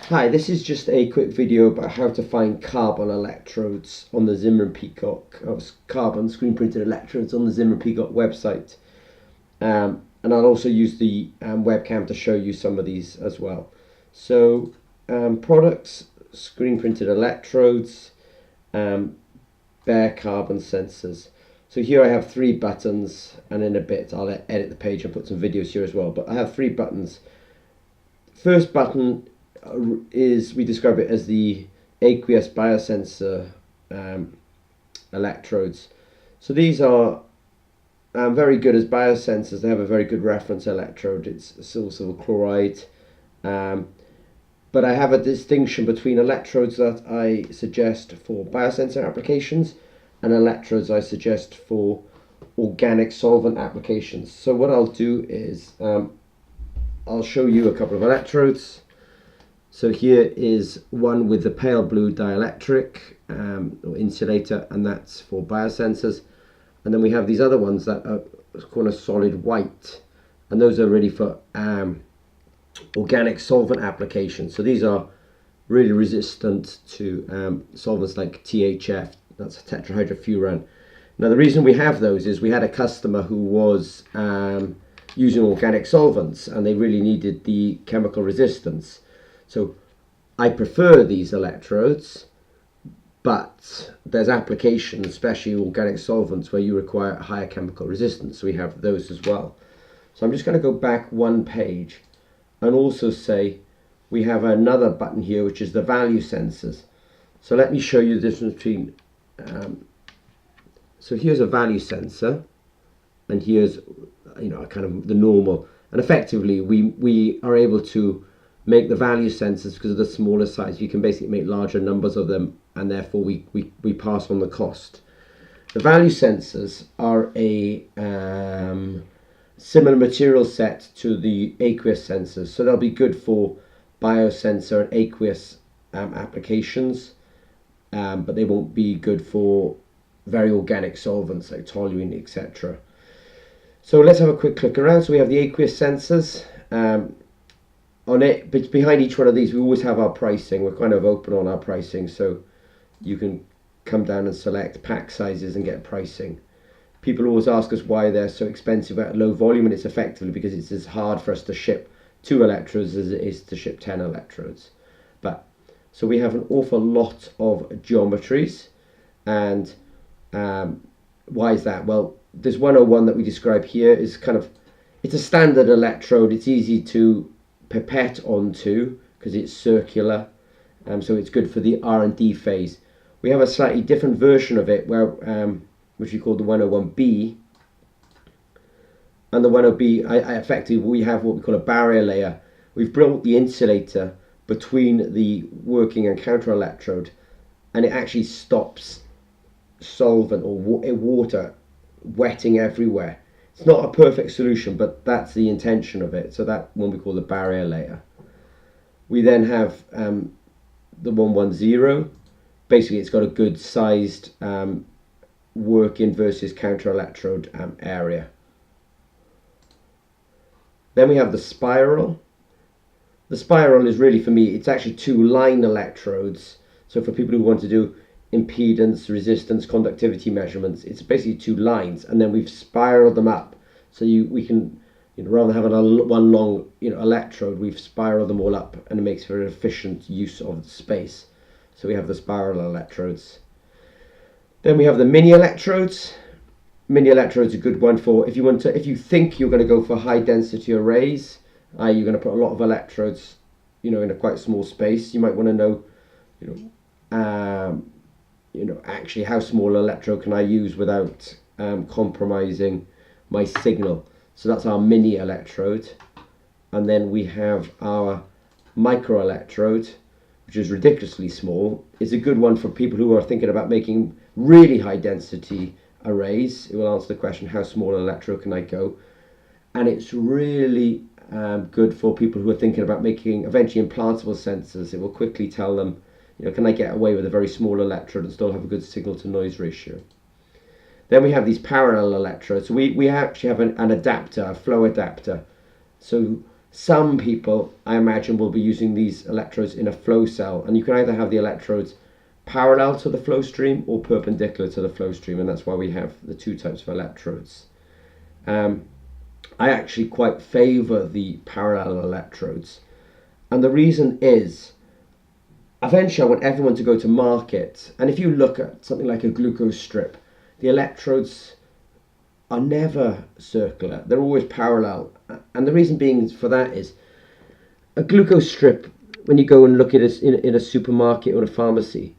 Hi, this is just a quick video about how to find carbon electrodes on the Zimmer and Peacock, carbon screen printed electrodes on the Zimmer and Peacock website. And I'll also use the webcam to show you some of these as well. So products, screen printed electrodes, bare carbon sensors. So here I have 3 buttons, and in a bit I'll edit the page and put some videos here as well, but I have 3 buttons. First button is, we describe it as the aqueous biosensor electrodes. So these are very good as biosensors. They have a very good reference electrode. It's silver chloride, but I have a distinction between electrodes that I suggest for biosensor applications and electrodes I suggest for organic solvent applications. So what I'll do is I'll show you a couple of electrodes. So here is one with the pale blue dielectric or insulator, and that's for biosensors. And then we have these other ones that are called a solid white, and those are really for organic solvent applications. So these are really resistant to solvents like THF, that's tetrahydrofuran. Now the reason we have those is we had a customer who was using organic solvents, and they really needed the chemical resistance. So I prefer these electrodes, but there's applications, especially organic solvents, where you require higher chemical resistance. So we have those as well. So I'm just going to go back one page and also say we have another button here, which is the value sensors. So let me show you the difference between, so here's a value sensor, and here's kind of the normal. And effectively we are able to make the value sensors, because of the smaller size, you can basically make larger numbers of them, and therefore we pass on the cost. The value sensors are a similar material set to the aqueous sensors, so they'll be good for biosensor and aqueous applications, but they won't be good for very organic solvents like toluene, etc. So let's have a quick click around. So we have the aqueous sensors. On it, but behind each one of these we always have our pricing. We're kind of open on our pricing, so you can come down and select pack sizes and get pricing. People always ask us why they're so expensive at low volume, and it's effectively because it's as hard for us to ship 2 electrodes as it is to ship 10 electrodes. But so we have an awful lot of geometries, and why is that? Well, this 101 that we describe here is it's a standard electrode. It's easy to pipette onto because it's circular, so it's good for the R&D phase. We have a slightly different version of it where which we call the 101B, and the 101B effectively we have what we call a barrier layer. We've built the insulator between the working and counter electrode, and it actually stops solvent or water wetting everywhere. It's not a perfect solution, but that's the intention of it. So that one we call the barrier layer. We then have the 110. Basically, it's got a good sized working versus counter electrode area. Then we have the spiral. The spiral is really, for me, it's actually 2 line electrodes. So for people who want to do impedance, resistance, conductivity measurements, it's basically 2 lines, and then we've spiraled them up. So we can, rather than having one long electrode, we've spiraled them all up, and it makes for an efficient use of the space. So we have the spiral electrodes. Then we have the mini electrodes. Mini electrodes are a good one for if you think you're going to go for high density arrays, you're going to put a lot of electrodes, in a quite small space. You might want to know, actually how small an electrode can I use without compromising my signal. So that's our mini electrode. And then we have our micro electrode, which is ridiculously small. It's a good one for people who are thinking about making really high density arrays. It will answer the question, how small an electrode can I go? And it's really good for people who are thinking about making eventually implantable sensors. It will quickly tell them, can I get away with a very small electrode and still have a good signal to noise ratio? Then we have these parallel electrodes. So we actually have an adapter, a flow adapter. So Some people, I imagine, will be using these electrodes in a flow cell, and you can either have the electrodes parallel to the flow stream or perpendicular to the flow stream, and that's why we have the two types of electrodes. I actually quite favour the parallel electrodes, and the reason is eventually I want everyone to go to market, and if you look at something like a glucose strip, the electrodes are never circular, they're always parallel, and the reason being for that is a glucose strip, when you go and look at it in a supermarket or a pharmacy,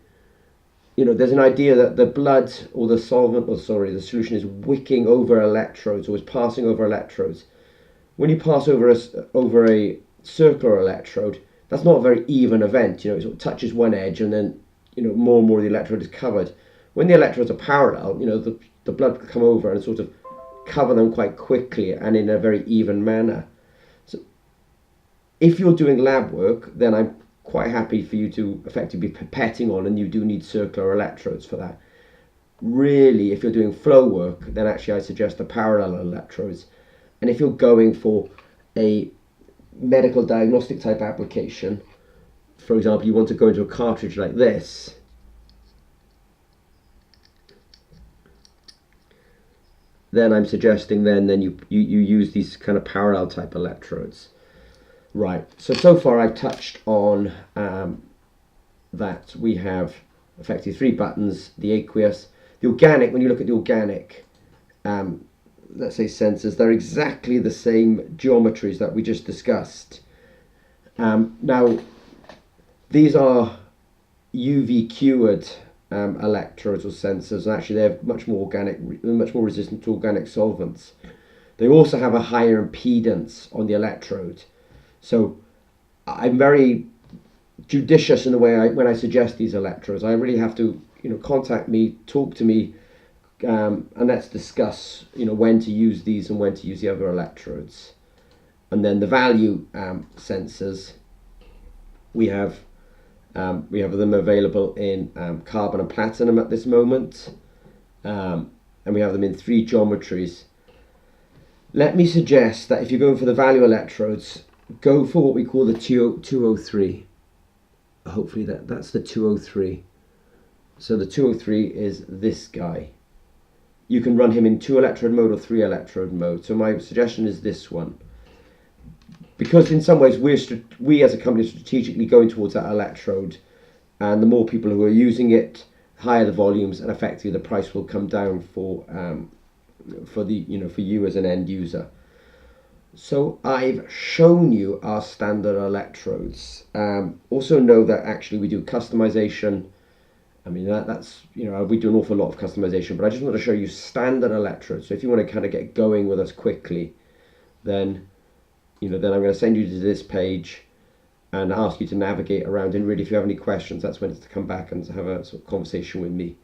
there's an idea that the blood or the solvent, or sorry, the solution is wicking over electrodes or is passing over electrodes. When you pass over a circular electrode, that's not a very even event. It sort of touches one edge and then more and more of the electrode is covered. When the electrodes are parallel, the blood can come over and sort of cover them quite quickly and in a very even manner. So if you're doing lab work, then I'm quite happy for you to effectively be pipetting on, and you do need circular electrodes for that. Really, if you're doing flow work, then actually I suggest the parallel electrodes. And if you're going for a medical diagnostic type application, for example, you want to go into a cartridge like this, then I'm suggesting then you use these kind of parallel type electrodes. Right, so far I've touched on that we have effectively three buttons, the aqueous, the organic. When you look at the organic, let's say sensors, they're exactly the same geometries that we just discussed. Now, these are UV cured electrodes or sensors, and actually they're much more organic, much more resistant to organic solvents. They also have a higher impedance on the electrode. So I'm very judicious in the way when I suggest these electrodes. I really have to, contact me, talk to me, and let's discuss, when to use these and when to use the other electrodes. And then the value sensors, we have them available in carbon and platinum at this moment, and we have them in three geometries. Let me suggest that if you're going for the value electrodes, go for what we call the 203. Hopefully that's the 203. So the 203 is this guy. You can run him in 2 electrode mode or 3 electrode mode. So my suggestion is this one, because in some ways we as a company are strategically going towards that electrode, and the more people who are using it, higher the volumes, and effectively the price will come down for you as an end user. So I've shown you our standard electrodes. Also know that actually we do customization. I mean that's we do an awful lot of customization, but I just want to show you standard electrodes. So if you want to kind of get going with us quickly, then then I'm going to send you to this page and ask you to navigate around. And really, if you have any questions, that's when to come back and have a sort of conversation with me.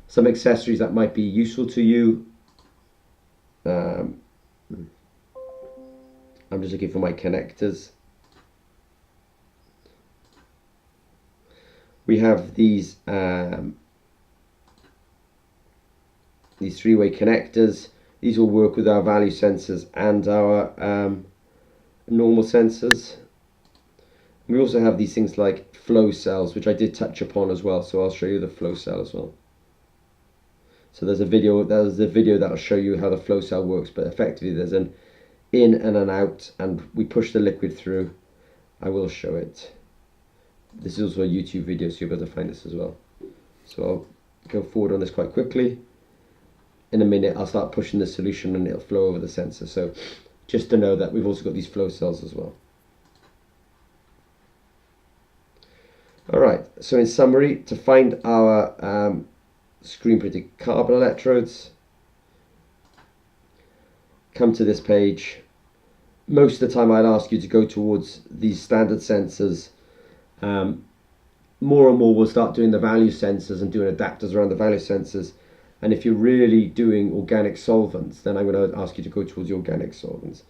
Some accessories that might be useful to you. I'm just looking for my connectors. We have these three-way connectors. These will work with our value sensors and our normal sensors. We also have these things like flow cells, which I did touch upon as well. So I'll show you the flow cell as well. So there's a video that will show you how the flow cell works, but effectively there's an in and an out, and we push the liquid through. I will show it. This is also a YouTube video, so you'll be able to find this as well. So I'll go forward on this quite quickly. In a minute I'll start pushing the solution and it'll flow over the sensor. So just to know that we've also got these flow cells as well. Alright, so in summary, to find our screen printed carbon electrodes, come to this page. Most of the time I'd ask you to go towards these standard sensors. More and more we'll start doing the value sensors and doing adapters around the value sensors. And if you're really doing organic solvents, then I'm going to ask you to go towards the organic solvents.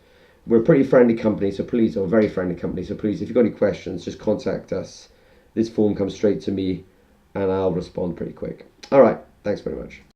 We're a pretty friendly company, so please, or a very friendly company, so please, if you've got any questions, just contact us. This form comes straight to me and I'll respond pretty quick. Alright, thanks very much.